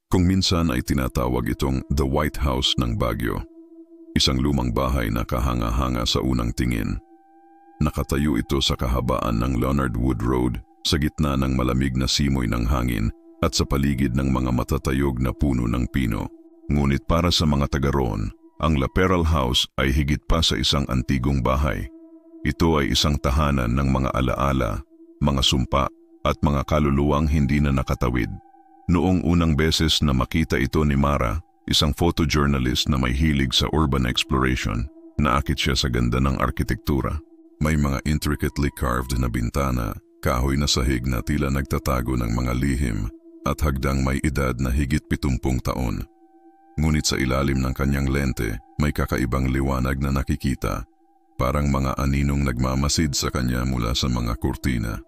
Kung minsan ay tinatawag itong The White House ng Baguio. Isang lumang bahay na kahanga-hanga sa unang tingin. Nakatayo ito sa kahabaan ng Leonard Wood Road sa gitna ng malamig na simoy ng hangin at sa paligid ng mga matatayog na puno ng pino. Ngunit para sa mga taga roon, ang Laperal House ay higit pa sa isang antigong bahay. Ito ay isang tahanan ng mga alaala, mga sumpa at mga kaluluwang hindi na nakatawid. Noong unang beses na makita ito ni Mara, isang photojournalist na may hilig sa urban exploration, naakit siya sa ganda ng arkitektura. May mga intricately carved na bintana, kahoy na sahig na tila nagtatago ng mga lihim at hagdang may edad na higit 70 taon. Ngunit sa ilalim ng kanyang lente, may kakaibang liwanag na nakikita, parang mga aninong nagmamasid sa kanya mula sa mga kurtina.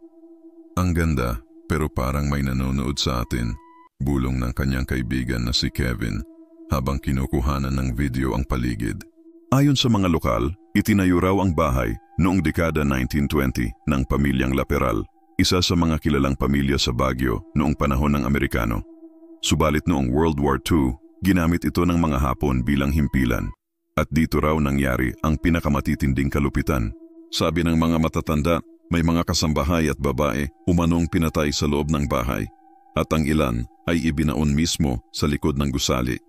Ang ganda, pero parang may nanonood sa atin, bulong ng kanyang kaibigan na si Kevin habang kinukuhanan ng video ang paligid. Ayon sa mga lokal, itinayo raw ang bahay noong dekada 1920 ng pamilyang Laperal, isa sa mga kilalang pamilya sa Baguio noong panahon ng Amerikano. Subalit noong World War II, ginamit ito ng mga Hapon bilang himpilan at dito raw nangyari ang pinakamatitinding kalupitan. Sabi ng mga matatanda, may mga kasambahay at babae umanong pinatay sa loob ng bahay at ang ilan ay ibinaon mismo sa likod ng gusali.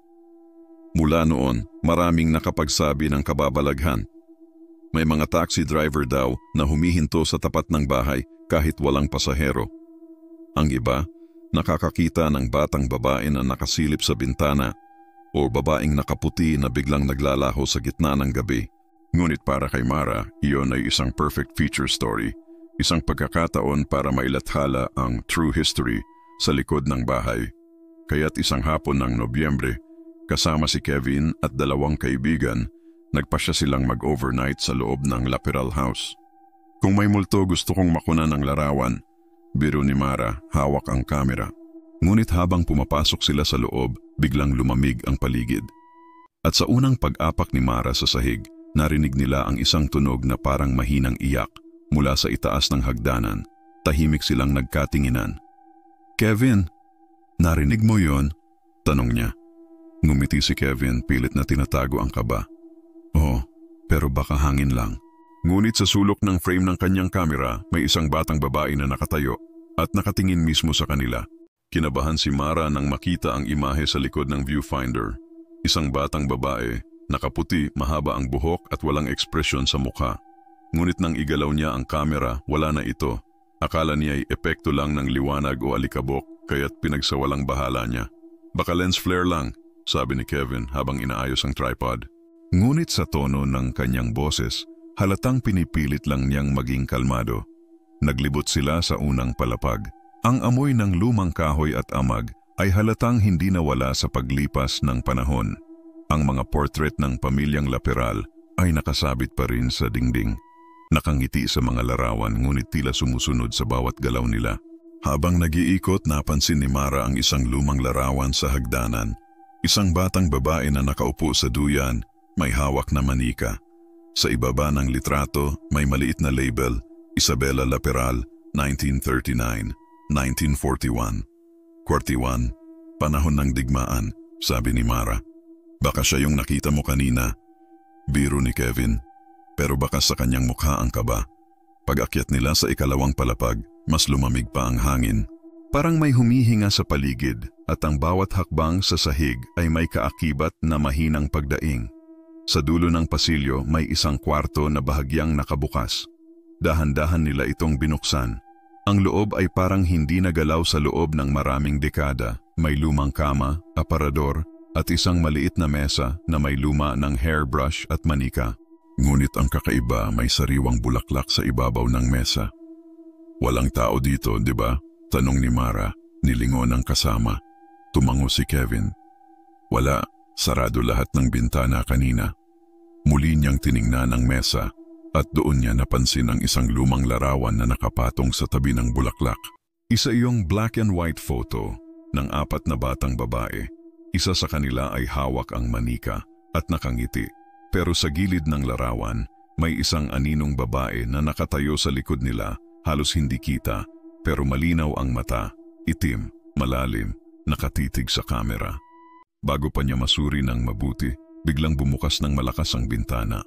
Mula noon, maraming nakapagsabi ng kababalaghan. May mga taxi driver daw na humihinto sa tapat ng bahay kahit walang pasahero. Ang iba, nakakakita ng batang babae na nakasilip sa bintana o babaeng nakaputi na biglang naglalaho sa gitna ng gabi. Ngunit para kay Mara, iyon ay isang perfect feature story, isang pagkakataon para mailathala ang true history sa likod ng bahay. Kaya't isang hapon ng Nobyembre, kasama si Kevin at dalawang kaibigan, nagpasya silang mag-overnight sa loob ng Laperal House. Kung may multo gusto kong makunan ng larawan, biro ni Mara, hawak ang kamera. Ngunit habang pumapasok sila sa loob, biglang lumamig ang paligid. At sa unang pag-apak ni Mara sa sahig, narinig nila ang isang tunog na parang mahinang iyak mula sa itaas ng hagdanan. Tahimik silang nagkatinginan. "Kevin, narinig mo yon?" tanong niya. Ngumiti si Kevin, pilit na tinatago ang kaba. "Oo, pero baka hangin lang." Ngunit sa sulok ng frame ng kanyang kamera, may isang batang babae na nakatayo at nakatingin mismo sa kanila. Kinabahan si Mara nang makita ang imahe sa likod ng viewfinder. Isang batang babae, nakaputi, mahaba ang buhok at walang ekspresyon sa mukha. Ngunit nang igalaw niya ang kamera, wala na ito. Akala niya ay epekto lang ng liwanag o alikabok, kaya't pinagsawalang bahala niya. "Baka lens flare lang," sabi ni Kevin habang inaayos ang tripod. Ngunit sa tono ng kanyang boses, halatang pinipilit lang niyang maging kalmado. Naglibot sila sa unang palapag. Ang amoy ng lumang kahoy at amag ay halatang hindi nawala sa paglipas ng panahon. Ang mga portrait ng pamilyang Laperal ay nakasabit pa rin sa dingding. Nakangiti sa mga larawan ngunit tila sumusunod sa bawat galaw nila. Habang nag-iikot, napansin ni Mara ang isang lumang larawan sa hagdanan. Isang batang babae na nakaupo sa duyan, may hawak na manika. Sa ibaba ng litrato, may maliit na label, Isabela Laperal, 1939, 1941. 41, panahon ng digmaan, sabi ni Mara. "Baka siya yung nakita mo kanina." Biro ni Kevin. Pero baka sa kanyang mukha ang kaba. Pag-akyat nila sa ikalawang palapag, mas lumamig pa ang hangin. Parang may humihinga sa paligid at ang bawat hakbang sa sahig ay may kaakibat na mahinang pagdaing. Sa dulo ng pasilyo may isang kwarto na bahagyang nakabukas. Dahan-dahan nila itong binuksan. Ang loob ay parang hindi nagalaw sa loob ng maraming dekada. May lumang kama, aparador at isang maliit na mesa na may luma ng hairbrush at manika. Ngunit ang kakaiba, may sariwang bulaklak sa ibabaw ng mesa. "Walang tao dito, di ba?" tanong ni Mara, nilingon ng kasama. Tumango si Kevin. "Wala, sarado lahat ng bintana kanina." Muli niyang tiningnan ang mesa at doon niya napansin ang isang lumang larawan na nakapatong sa tabi ng bulaklak. Isa iyong black and white photo ng 4 na batang babae. Isa sa kanila ay hawak ang manika at nakangiti. Pero sa gilid ng larawan, may isang aninong babae na nakatayo sa likod nila, halos hindi kita, pero malinaw ang mata, itim, malalim, nakatitig sa kamera. Bago pa niya masuri ng mabuti, biglang bumukas ng malakas ang bintana.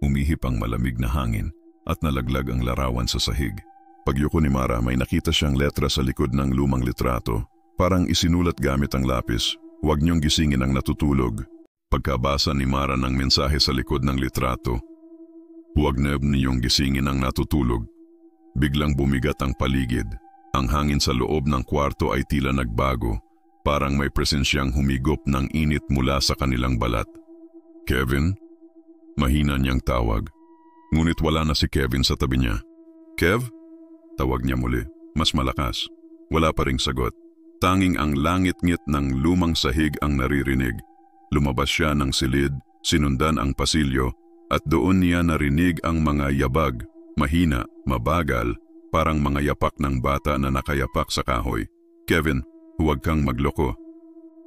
Umihip ang malamig na hangin at nalaglag ang larawan sa sahig. Pagyuko ni Mara, may nakita siyang letra sa likod ng lumang litrato. Parang isinulat gamit ang lapis, "Huwag niyong gisingin ang natutulog." Pagkabasa ni Mara ng mensahe sa likod ng litrato, "Huwag na niyong gisingin ang natutulog." Biglang bumigat ang paligid. Ang hangin sa loob ng kwarto ay tila nagbago, parang may presensyang humigop ng init mula sa kanilang balat. "Kevin?" Mahina niyang tawag. Ngunit wala na si Kevin sa tabi niya. "Kev?" Tawag niya muli, mas malakas. Wala pa ring sagot. Tanging ang langit-ngit ng lumang sahig ang naririnig. Lumabas siya ng silid, sinundan ang pasilyo, at doon niya narinig ang mga yabag, mahina, mabagal, parang mga yapak ng bata na nakayapak sa kahoy. "Kevin, huwag kang magloko."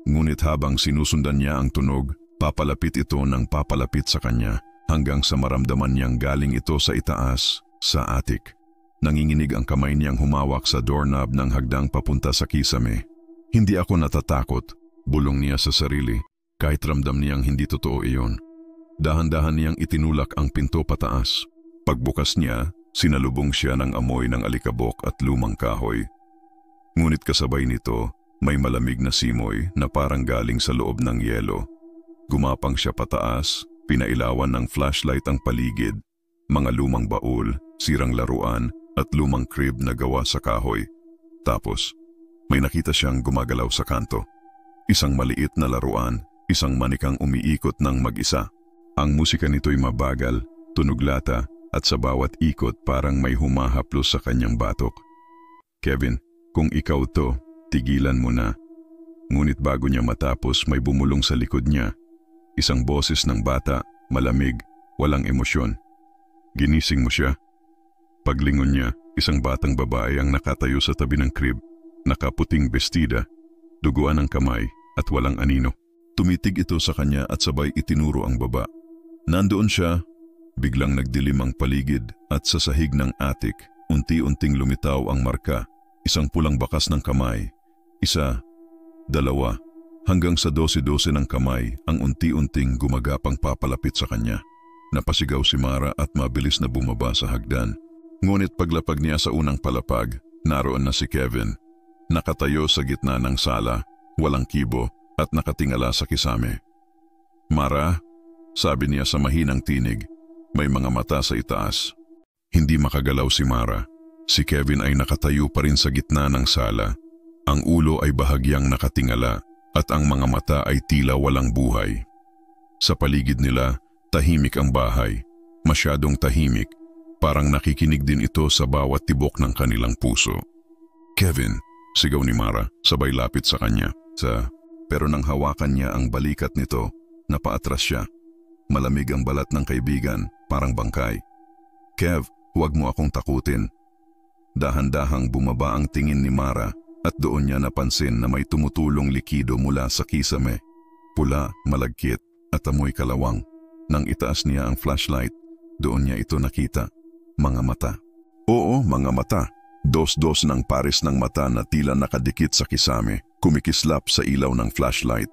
Ngunit habang sinusundan niya ang tunog, papalapit ito ng papalapit sa kanya hanggang sa maramdaman niyang galing ito sa itaas, sa attic. Nanginginig ang kamay niyang humawak sa doorknob ng hagdang papunta sa kisame. "Hindi ako natatakot," bulong niya sa sarili, kahit ramdam niyang hindi totoo iyon. Dahan-dahan niyang itinulak ang pinto pataas. Pagbukas niya, sinalubong siya ng amoy ng alikabok at lumang kahoy. Ngunit kasabay nito, may malamig na simoy na parang galing sa loob ng yelo. Gumapang siya pataas, pinailawan ng flashlight ang paligid, mga lumang baul, sirang laruan at lumang crib na gawa sa kahoy. Tapos, may nakita siyang gumagalaw sa kanto. Isang maliit na laruan, isang manikang umiikot ng mag-isa. Ang musika nito'y mabagal, tunog lata, at sa bawat ikot parang may humahaplos sa kanyang batok. "Kevin, kung ikaw to, tigilan mo na." Ngunit bago niya matapos, may bumulong sa likod niya. Isang boses ng bata, malamig, walang emosyon. "Ginising mo siya." Paglingon niya, isang batang babae ang nakatayo sa tabi ng crib, nakaputing bestida, duguan ng kamay at walang anino. Tumitig ito sa kanya at sabay itinuro ang baba. Nandoon siya, biglang nagdilim ang paligid at sa sahig ng attic, unti-unting lumitaw ang marka, isang pulang bakas ng kamay, isa, dalawa, hanggang sa 12 ng kamay ang unti-unting gumagapang papalapit sa kanya. Napasigaw si Mara at mabilis na bumaba sa hagdan. Ngunit paglapag niya sa unang palapag, naroon na si Kevin. Nakatayo sa gitna ng sala, walang kibo at nakatingala sa kisame. "Mara?" sabi niya sa mahinang tinig, may mga mata sa itaas. Hindi makagalaw si Mara. Si Kevin ay nakatayo pa rin sa gitna ng sala. Ang ulo ay bahagyang nakatingala at ang mga mata ay tila walang buhay. Sa paligid nila, tahimik ang bahay. Masyadong tahimik. Parang nakikinig din ito sa bawat tibok ng kanilang puso. "Kevin," sigaw ni Mara, sabay lapit sa kanya. Pero nang hawakan niya ang balikat nito, napaatras siya. Malamig ang balat ng kaibigan, parang bangkay. "Kev, huwag mo akong takutin." Dahan-dahang bumaba ang tingin ni Mara at doon niya napansin na may tumutulong likido mula sa kisame. Pula, malagkit at amoy kalawang. Nang itaas niya ang flashlight, doon niya ito nakita. Mga mata. Oo, mga mata. Dos-dos ng pares ng mata na tila nakadikit sa kisame, kumikislap sa ilaw ng flashlight.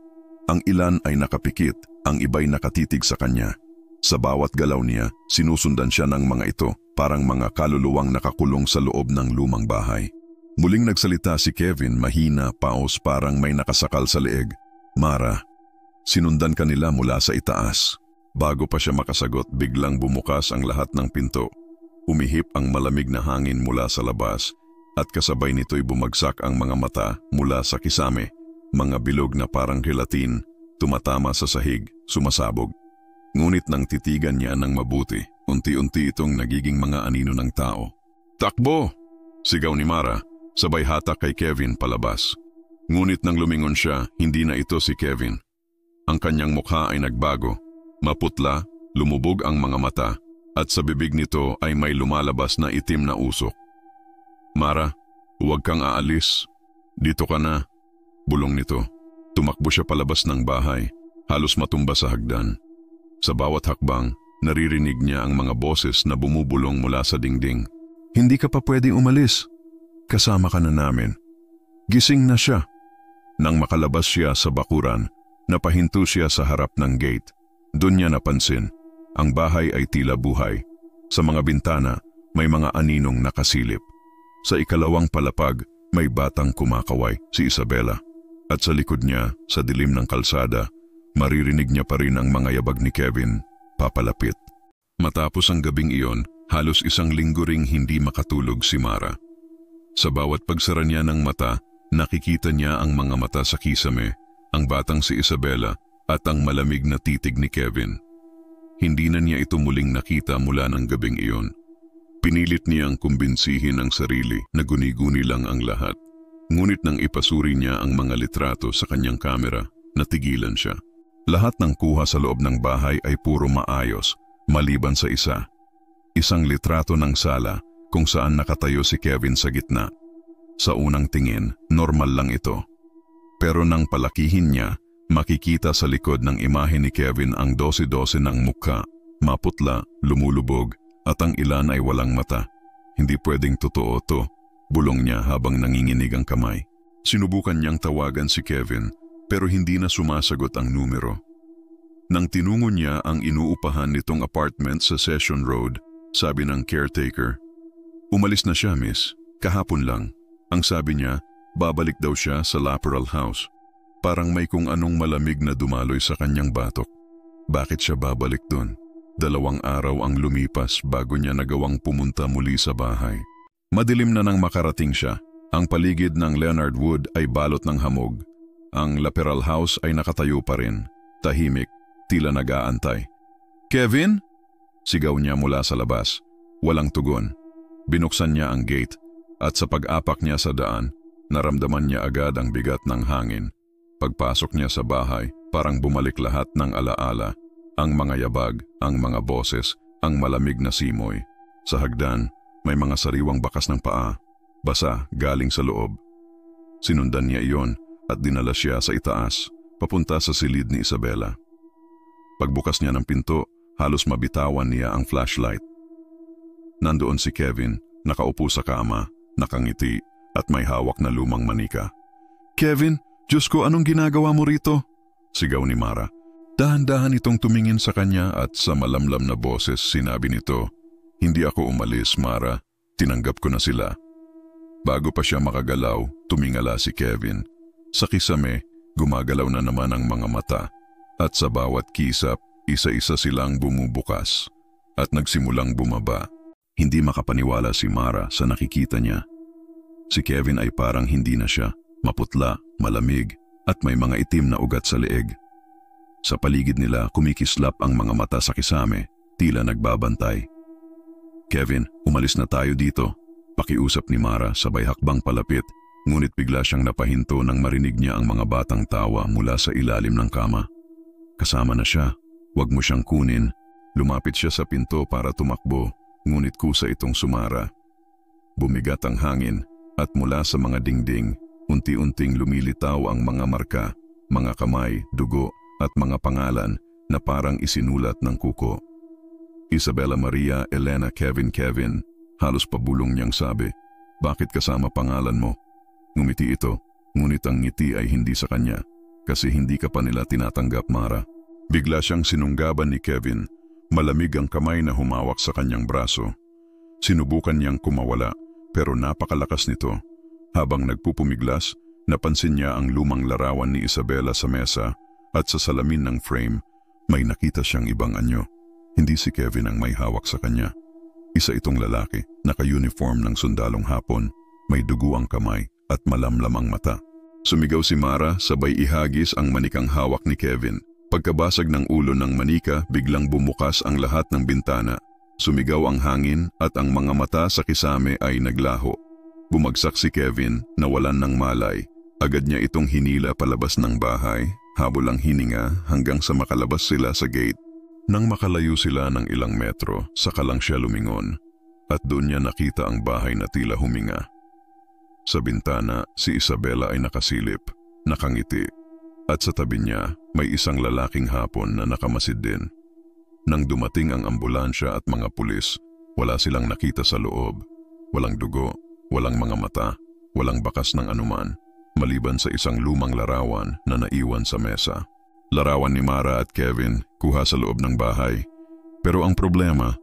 Ang ilan ay nakapikit, ang iba'y nakatitig sa kanya. Sa bawat galaw niya, sinusundan siya ng mga ito, parang mga kaluluwang nakakulong sa loob ng lumang bahay. Muling nagsalita si Kevin, mahina, paos, parang may nakasakal sa leeg. "Mara, sinundan ka nila mula sa itaas." Bago pa siya makasagot, biglang bumukas ang lahat ng pinto. Umihip ang malamig na hangin mula sa labas at kasabay nito'y bumagsak ang mga mata mula sa kisame, mga bilog na parang gelatin, tumatama sa sahig, sumasabog. Ngunit nang titigan niya ng mabuti, unti-unti itong nagiging mga anino ng tao. "Takbo!" sigaw ni Mara, sabay hatak kay Kevin palabas. Ngunit nang lumingon siya, hindi na ito si Kevin. Ang kanyang mukha ay nagbago. Maputla, lumubog ang mga mata, at sa bibig nito ay may lumalabas na itim na usok. "Mara, huwag kang aalis. Dito ka na," bulong nito. Tumakbo siya palabas ng bahay, halos matumba sa hagdan. Sa bawat hakbang, naririnig niya ang mga boses na bumubulong mula sa dingding. "Hindi ka pa pwedeng umalis. Kasama ka na namin. Gising na siya." Nang makalabas siya sa bakuran, napahinto siya sa harap ng gate. Doon niya napansin, ang bahay ay tila buhay. Sa mga bintana, may mga aninong nakasilip. Sa ikalawang palapag, may batang kumakaway, si Isabela. At sa likod niya, sa dilim ng kalsada, maririnig niya pa rin ang mga yabag ni Kevin, papalapit. Matapos ang gabing iyon, halos isang linggo ring hindi makatulog si Mara. Sa bawat pagsara niya ng mata, nakikita niya ang mga mata sa kisame, ang batang si Isabela at ang malamig na titig ni Kevin. Hindi na niya ito muling nakita mula ng gabing iyon. Pinilit niyang kumbinsihin ang sarili na guni-guni lang ang lahat. Ngunit nang ipasuri niya ang mga litrato sa kanyang kamera, natigilan siya. Lahat ng kuha sa loob ng bahay ay puro maayos, maliban sa isa. Isang litrato ng sala kung saan nakatayo si Kevin sa gitna. Sa unang tingin, normal lang ito. Pero nang palakihin niya, makikita sa likod ng imahe ni Kevin ang 12-12 ng mukha, maputla, lumulubog, at ang ilan ay walang mata. Hindi pwedeng totoo to, bulong niya habang nanginginig ang kamay. Sinubukan niyang tawagan si Kevin, pero hindi na sumasagot ang numero. Nang tinungo niya ang inuupahan nitong apartment sa Session Road, sabi ng caretaker, "Umalis na siya, miss. Kahapon lang." Ang sabi niya, babalik daw siya sa Laperal House. Parang may kung anong malamig na dumaloy sa kanyang batok. Bakit siya babalik doon? 2 araw ang lumipas bago niya nagawang pumunta muli sa bahay. Madilim na nang makarating siya. Ang paligid ng Leonard Wood ay balot ng hamog. Ang Laperal House ay nakatayo pa rin, tahimik, tila nag-aantay. "Kevin?" Sigaw niya mula sa labas. Walang tugon. Binuksan niya ang gate at sa pag-apak niya sa daan, naramdaman niya agad ang bigat ng hangin. Pagpasok niya sa bahay, parang bumalik lahat ng alaala. Ang mga yabag, ang mga boses, ang malamig na simoy. Sa hagdan, may mga sariwang bakas ng paa, basa galing sa loob. Sinundan niya iyon at dinala siya sa itaas, papunta sa silid ni Isabela. Pagbukas niya ng pinto, halos mabitawan niya ang flashlight. Nandoon si Kevin, nakaupo sa kama, nakangiti at may hawak na lumang manika. "Kevin, Diyos ko, anong ginagawa mo rito?" sigaw ni Mara. Dahan-dahan itong tumingin sa kanya at sa malamlam na boses sinabi nito, "Hindi ako umalis, Mara. Tinanggap ko na sila." Bago pa siya makagalaw, tumingala si Kevin. Sa kisame, gumagalaw na naman ang mga mata. At sa bawat kisap, isa-isa silang bumubukas at nagsimulang bumaba. Hindi makapaniwala si Mara sa nakikita niya. Si Kevin ay parang hindi na siya, maputla, malamig at may mga itim na ugat sa leeg. Sa paligid nila kumikislap ang mga mata sa kisame, tila nagbabantay. "Kevin, umalis na tayo dito," pakiusap ni Mara sabay hakbang palapit, ngunit bigla siyang napahinto nang marinig niya ang mga batang tawa mula sa ilalim ng kama. "Kasama na siya, wag mo siyang kunin." Lumapit siya sa pinto para tumakbo, ngunit kusa itong sumara. Bumigat ang hangin at mula sa mga dingding, unti-unting lumilitaw ang mga marka, mga kamay, dugo at mga pangalan na parang isinulat ng kuko. "Isabela Maria Elena Kevin Kevin," halos pabulong niyang sabi. "Bakit kasama pangalan mo?" Ngumiti ito, ngunit ang ngiti ay hindi sa kanya, kasi hindi ka pa nila tinatanggap, Mara. Bigla siyang sinunggaban ni Kevin, malamig ang kamay na humawak sa kanyang braso. Sinubukan niyang kumawala, pero napakalakas nito. Habang nagpupumiglas, napansin niya ang lumang larawan ni Isabela sa mesa at sa salamin ng frame, may nakita siyang ibang anyo. Hindi si Kevin ang may hawak sa kanya. Isa itong lalaki, naka-uniform ng sundalong Hapon, may dugo ang kamay at malamlam ang mata. Sumigaw si Mara sabay ihagis ang manikang hawak ni Kevin. Pagkabasag ng ulo ng manika, biglang bumukas ang lahat ng bintana. Sumigaw ang hangin at ang mga mata sa kisame ay naglaho. Bumagsak si Kevin, nawalan ng malay. Agad niya itong hinila palabas ng bahay, habol ang hininga hanggang sa makalabas sila sa gate. Nang makalayo sila ng ilang metro, saka lang siya lumingon at doon niya nakita ang bahay na tila huminga. Sa bintana, si Isabela ay nakasilip, nakangiti, at sa tabi niya may isang lalaking Hapon na nakamasid din. Nang dumating ang ambulansya at mga pulis, wala silang nakita sa loob. Walang dugo, walang mga mata, walang bakas ng anuman. maliban sa isang lumang larawan na naiwan sa mesa. Larawan ni Mara at Kevin kuha sa loob ng bahay. Pero ang problema,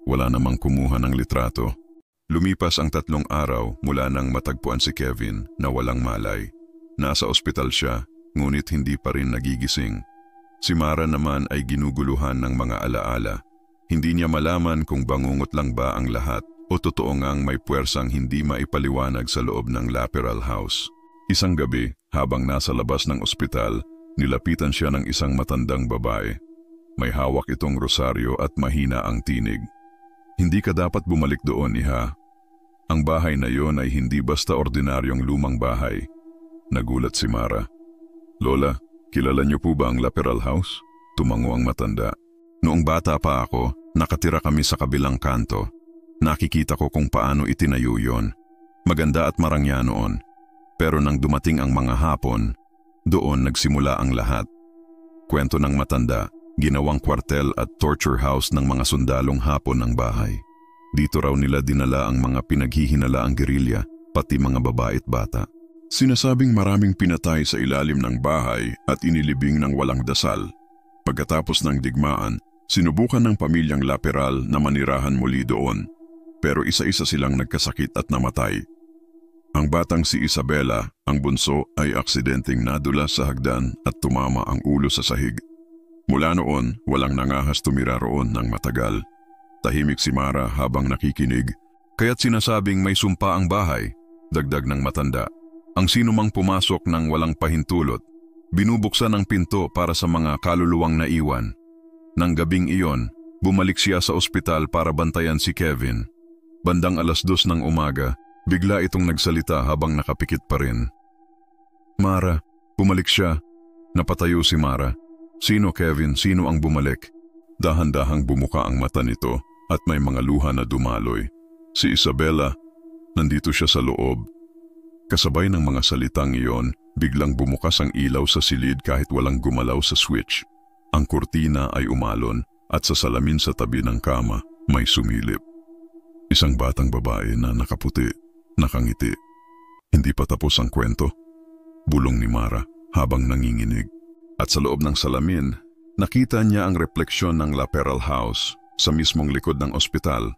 wala namang kumuha ng litrato. Lumipas ang 3 araw mula nang matagpuan si Kevin na walang malay. Nasa ospital siya, ngunit hindi pa rin nagigising. Si Mara naman ay ginuguluhan ng mga alaala. Hindi niya malaman kung bangungot lang ba ang lahat o totoo ngang may puwersang hindi maipaliwanag sa loob ng Laperal House. Isang gabi, habang nasa labas ng ospital, nilapitan siya ng isang matandang babae. May hawak itong rosaryo at mahina ang tinig. Hindi ka dapat bumalik doon, iha. Ang bahay na yon ay hindi basta ordinaryong lumang bahay. Nagulat si Mara. Lola, kilala niyo po ba ang Laperal House? Tumango ang matanda. Noong bata pa ako, nakatira kami sa kabilang kanto. Nakikita ko kung paano itinayo yon. Maganda at marangya noon. Pero nang dumating ang mga hapon, doon nagsimula ang lahat. Kwento ng matanda, ginawang kwartel at torture house ng mga sundalong hapon ng bahay. Dito raw nila dinala ang mga pinaghihinalaang gerilya, pati mga babae at bata. Sinasabing maraming pinatay sa ilalim ng bahay at inilibing ng walang dasal. Pagkatapos ng digmaan, sinubukan ng pamilyang Laperal na manirahan muli doon. Pero isa-isa silang nagkasakit at namatay. Ang batang si Isabela, ang bunso, ay aksidenteng nadulas sa hagdan at tumama ang ulo sa sahig. Mula noon, walang nangahas tumira roon ng matagal. Tahimik si Mara habang nakikinig, kaya't sinasabing may sumpa ang bahay, dagdag ng matanda. Ang sinumang pumasok ng walang pahintulot, binubuksan ang pinto para sa mga kaluluwang naiwan. Nang gabing iyon, bumalik siya sa ospital para bantayan si Kevin. Bandang 2:00 ng umaga, bigla itong nagsalita habang nakapikit pa rin. Mara, bumalik siya. Napatayo si Mara. Sino Kevin? Sino ang bumalik? Dahan-dahang bumuka ang mata nito at may mga luha na dumaloy. Si Isabela, nandito siya sa loob. Kasabay ng mga salitang iyon, biglang bumukas ang ilaw sa silid kahit walang gumalaw sa switch. Ang kurtina ay umalon at sa salamin sa tabi ng kama may sumilip. Isang batang babae na nakaputi, nakangiti. Hindi pa tapos ang kwento. Bulong ni Mara habang nanginginig. At sa loob ng salamin, nakita niya ang refleksyon ng Laperal House sa mismong likod ng ospital.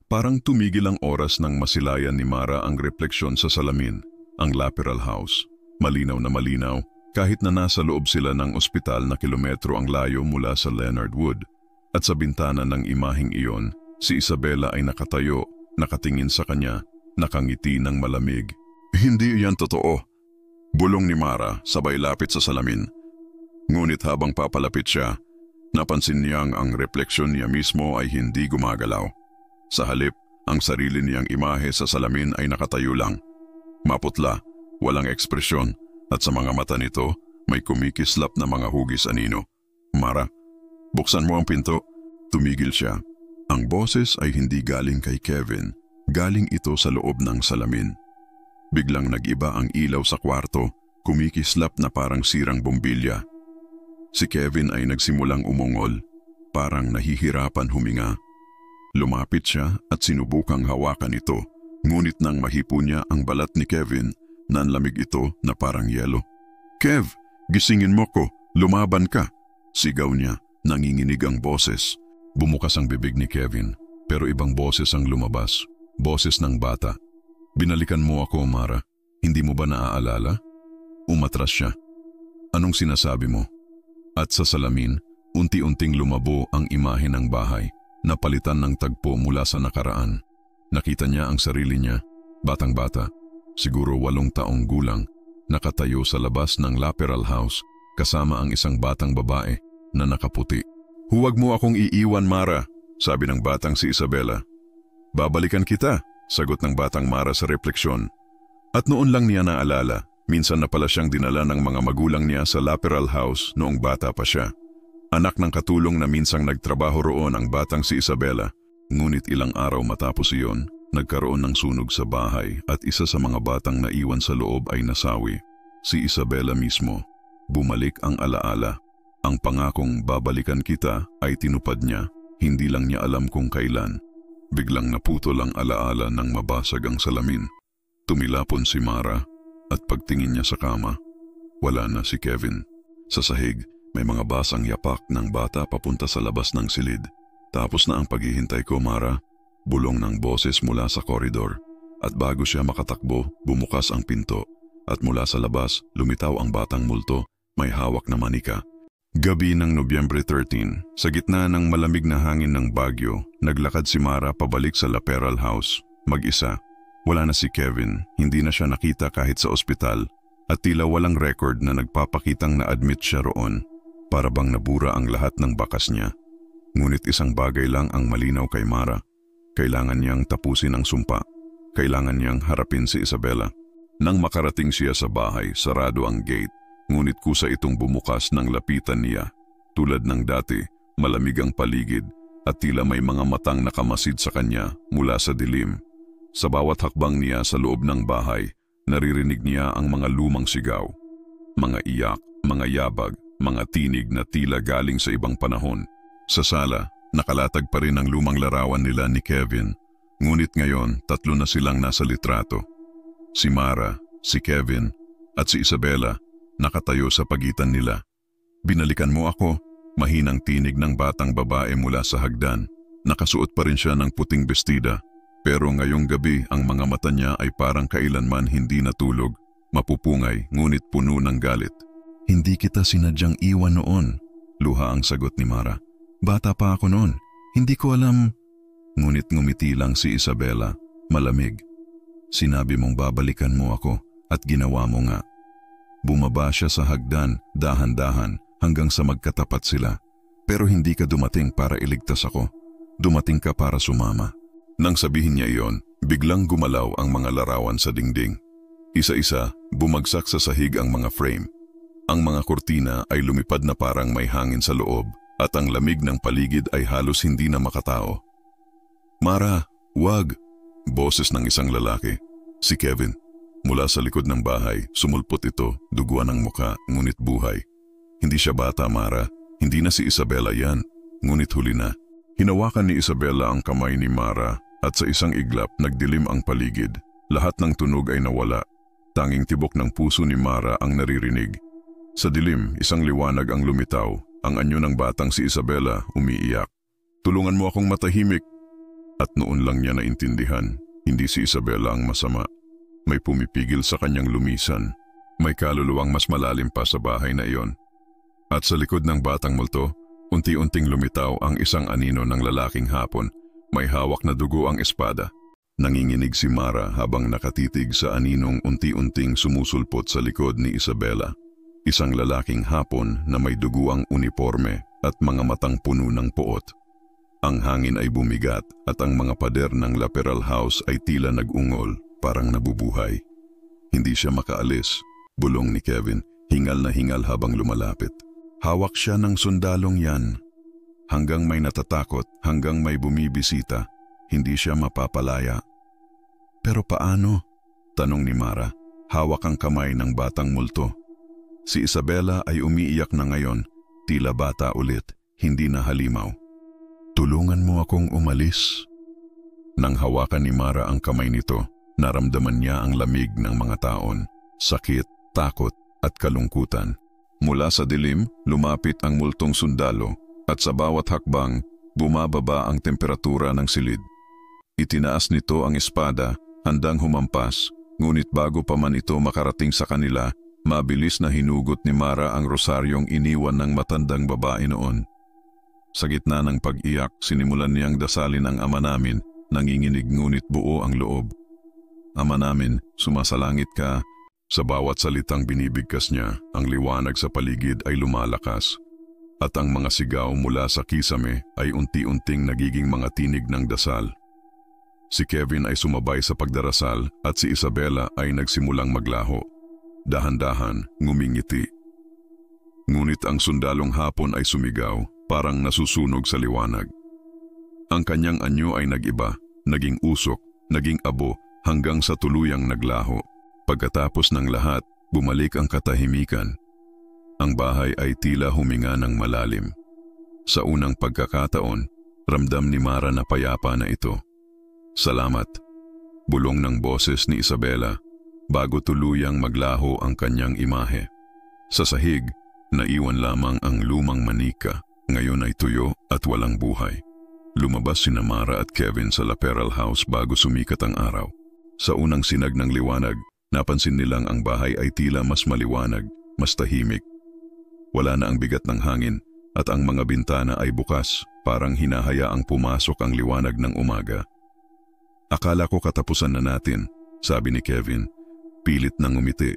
Parang tumigil ang oras nang masilayan ni Mara ang refleksyon sa salamin, ang Laperal House. Malinaw na malinaw kahit na nasa loob sila ng ospital na kilometro ang layo mula sa Leonard Wood. At sa bintana ng imaheng iyon, si Isabela ay nakatayo, nakatingin sa kanya, nakangiti ng malamig. Hindi iyan totoo. Bulong ni Mara sabay lapit sa salamin. Ngunit habang papalapit siya, napansin niyang ang refleksyon niya mismo ay hindi gumagalaw. Sa halip, ang sarili niyang imahe sa salamin ay nakatayo lang. Maputla, walang ekspresyon, at sa mga mata nito may kumikislap na mga hugis anino. Mara, buksan mo ang pinto. Tumigil siya. Ang boses ay hindi galing kay Kevin, galing ito sa loob ng salamin. Biglang nag-iba ang ilaw sa kwarto, kumikislap na parang sirang bombilya. Si Kevin ay nagsimulang umungol, parang nahihirapan huminga. Lumapit siya at sinubukang hawakan ito, ngunit nang mahipo niya ang balat ni Kevin, nanlamig ito na parang yelo. Kev, gisingin mo ko, lumaban ka, sigaw niya, nanginginig ang boses. Bumukas ang bibig ni Kevin, pero ibang boses ang lumabas, boses ng bata. Binalikan mo ako, Mara, hindi mo ba naaalala? Umatras siya. Anong sinasabi mo? At sa salamin, unti-unting lumabo ang imahe ng bahay, napalitan ng tagpo mula sa nakaraan. Nakita niya ang sarili niya, batang-bata, siguro 8 taong gulang, nakatayo sa labas ng Laperal House kasama ang isang batang babae na nakaputi. Huwag mo akong iiwan, Mara, sabi ng batang si Isabela. Babalikan kita, sagot ng batang Mara sa refleksyon. At noon lang niya naalala, minsan na pala siyang dinala ng mga magulang niya sa Laperal House noong bata pa siya. Anak ng katulong na minsang nagtrabaho roon ang batang si Isabela. Ngunit ilang araw matapos iyon, nagkaroon ng sunog sa bahay at isa sa mga batang naiwan sa loob ay nasawi. Si Isabela mismo. Bumalik ang alaala. Ang pangakong babalikan kita ay tinupad niya, hindi lang niya alam kung kailan. Biglang naputol ang alaala nang mabasag ang salamin. Tumilapon si Mara at pagtingin niya sa kama, wala na si Kevin. Sa sahig, may mga basang yapak ng bata papunta sa labas ng silid. Tapos na ang paghihintay ko, Mara. Bulong ng boses mula sa koridor. At bago siya makatakbo, bumukas ang pinto. At mula sa labas, lumitaw ang batang multo, may hawak na manika. Gabi ng Nobyembre 13, sa gitna ng malamig na hangin ng Baguio, naglakad si Mara pabalik sa Laperal House, mag-isa. Wala na si Kevin, hindi na siya nakita kahit sa ospital, at tila walang record na nagpapakitang na-admit siya roon, para bang nabura ang lahat ng bakas niya. Ngunit isang bagay lang ang malinaw kay Mara. Kailangan niyang tapusin ang sumpa. Kailangan niyang harapin si Isabela. Nang makarating siya sa bahay, sarado ang gate, ngunit kusa itong bumukas ng lapitan niya. Tulad ng dati, malamig ang paligid at tila may mga matang nakamasid sa kanya mula sa dilim. Sa bawat hakbang niya sa loob ng bahay, naririnig niya ang mga lumang sigaw. Mga iyak, mga yabag, mga tinig na tila galing sa ibang panahon. Sa sala, nakalatag pa rin ang lumang larawan nila ni Kevin. Ngunit ngayon, 3 na silang nasa litrato. Si Mara, si Kevin, at si Isabela, nakatayo sa pagitan nila. Binalikan mo ako, mahinang tinig ng batang babae mula sa hagdan. Nakasuot pa rin siya ng puting bestida. Pero ngayong gabi ang mga mata niya ay parang kailanman hindi natulog, mapupungay ngunit puno ng galit. Hindi kita sinadyang iwan noon, luha ang sagot ni Mara. Bata pa ako noon, hindi ko alam. Ngunit ngumiti lang si Isabela, malamig. Sinabi mong babalikan mo ako at ginawa mo nga. Bumaba siya sa hagdan, dahan-dahan hanggang sa magkatapat sila. Pero hindi ka dumating para iligtas ako. Dumating ka para sumama. Nang sabihin niya iyon, biglang gumalaw ang mga larawan sa dingding. Isa-isa, bumagsak sa sahig ang mga frame. Ang mga kurtina ay lumipad na parang may hangin sa loob at ang lamig ng paligid ay halos hindi na makatao. Mara, wag! Boses ng isang lalaki. Si Kevin. Mula sa likod ng bahay, sumulpot ito, duguan ang muka, ngunit buhay. Hindi siya bata, Mara. Hindi na si Isabela yan, ngunit huli na. Hinawakan ni Isabela ang kamay ni Mara at sa isang iglap nagdilim ang paligid. Lahat ng tunog ay nawala. Tanging tibok ng puso ni Mara ang naririnig. Sa dilim, isang liwanag ang lumitaw. Ang anyo ng batang si Isabela umiiyak. Tulungan mo akong matahimik. At noon lang niya naintindihan, hindi si Isabela ang masama. May pumipigil sa kanyang lumisan. May kaluluwang mas malalim pa sa bahay na iyon. At sa likod ng batang multo, unti-unting lumitaw ang isang anino ng lalaking hapon. May hawak na dugo ang espada. Nanginginig si Mara habang nakatitig sa aninong unti-unting sumusulpot sa likod ni Isabela. Isang lalaking hapon na may duguang uniforme at mga matang puno ng puot. Ang hangin ay bumigat at ang mga pader ng Laperal House ay tila nag-ungol, parang nabubuhay. Hindi siya makaalis, bulong ni Kevin, hingal na hingal habang lumalapit. Hawak siya ng sundalong yan. Hanggang may natatakot, hanggang may bumibisita, hindi siya mapapalaya. Pero paano? Tanong ni Mara, hawak ang kamay ng batang multo. Si Isabela ay umiiyak na ngayon, tila bata ulit, hindi na halimaw. Tulungan mo akong umalis. Nang hawakan ni Mara ang kamay nito, naramdaman niya ang lamig ng mga taon, sakit, takot at kalungkutan. Mula sa dilim, lumapit ang multong sundalo at sa bawat hakbang, bumababa ang temperatura ng silid. Itinaas nito ang espada, handang humampas, ngunit bago pa man ito makarating sa kanila, mabilis na hinugot ni Mara ang rosaryong iniwan ng matandang babae noon. Sa gitna ng pag-iyak, sinimulan niyang dasalin ang Ama namin, nanginginig ngunit buo ang loob. Ama namin, sumasalangit ka. Sa bawat salitang binibigkas niya, ang liwanag sa paligid ay lumalakas. At ang mga sigaw mula sa kisame ay unti-unting nagiging mga tinig ng dasal. Si Kevin ay sumabay sa pagdarasal at si Isabela ay nagsimulang maglaho. Dahan-dahan, ngumingiti. Ngunit ang sundalong hapon ay sumigaw, parang nasusunog sa liwanag. Ang kanyang anyo ay nag-iba, naging usok, naging abo, hanggang sa tuluyang naglaho. Pagkatapos ng lahat, bumalik ang katahimikan. Ang bahay ay tila huminga ng malalim. Sa unang pagkakataon, ramdam ni Mara na payapa na ito. Salamat. Bulong ng boses ni Isabela. bago tuluyang maglaho ang kanyang imahe. Sa sahig, naiwan lamang ang lumang manika, ngayon ay tuyo at walang buhay. Lumabas sina Mara at Kevin sa Laperal House bago sumikat ang araw. Sa unang sinag ng liwanag, napansin nilang ang bahay ay tila mas maliwanag, mas tahimik. Wala na ang bigat ng hangin at ang mga bintana ay bukas, parang hinahayaang pumasok ang liwanag ng umaga. Akala ko katapusan na natin, sabi ni Kevin. Pilit nang umiti.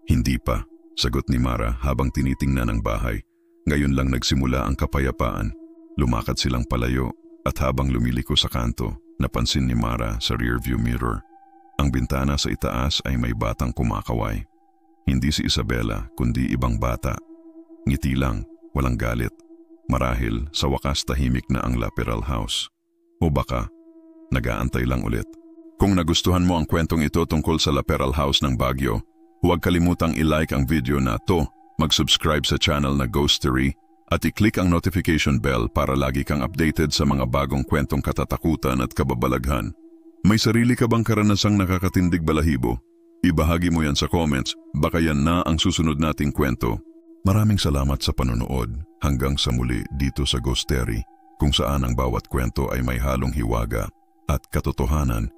Hindi pa, sagot ni Mara habang tinitingnan ang bahay. Ngayon lang nagsimula ang kapayapaan. Lumakad silang palayo at habang lumiliko sa kanto, napansin ni Mara sa rearview mirror. Ang bintana sa itaas ay may batang kumakaway. Hindi si Isabela kundi ibang bata. Ngiti lang, walang galit. Marahil sa wakas tahimik na ang Laperal House. O baka, nag-aantay lang ulit. Kung nagustuhan mo ang kwentong ito tungkol sa Laperal House ng Baguio, huwag kalimutang i-like ang video na to, mag-subscribe sa channel na Ghostery, at i-click ang notification bell para lagi kang updated sa mga bagong kwentong katatakutan at kababalaghan. May sarili ka bang karanasang nakakatindig balahibo? Ibahagi mo yan sa comments, baka yan na ang susunod nating kwento. Maraming salamat sa panonood, hanggang sa muli dito sa Ghostery, kung saan ang bawat kwento ay may halong hiwaga at katotohanan